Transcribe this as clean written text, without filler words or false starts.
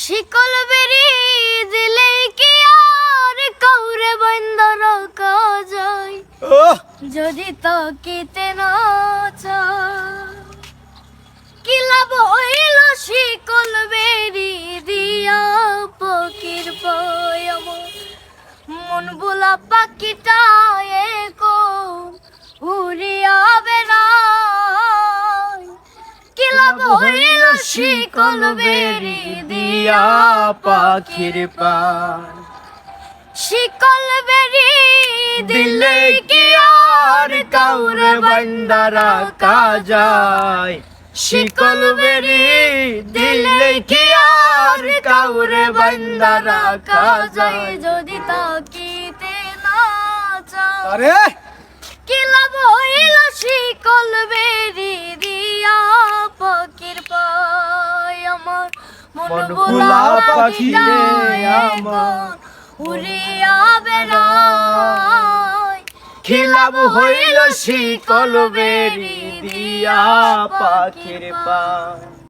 শিকল বেরি দিলে কি আর কাউরে বন্ধ রাখা যায় যদি তাকিতে না চায়। কি লাভ হইল শিকল বেরি দিয়া পাখির পায় আমার মন ভোলা পাখিটা এখন উড়িয়া বেড়ায়। কি লাভ হইল শিকল বেরি দিয়া পাখির পায়। শিকল বেরি দিলে কি আর কাউরে বান্দা রাখা যায়। শিকল বেরি দিলে কি আর কাউরে বান্দা রাখা যায়। যদি তাকিতে না চায়। আরে কি লাভ হইল শিকল বেরি দিয়া পাখির পায় আমার মন ভোলা পাখিটা এখন উড়িয়া বেড়ায়। কি লাভ হইল শিকল বেরি দিয়া পাখির পায়।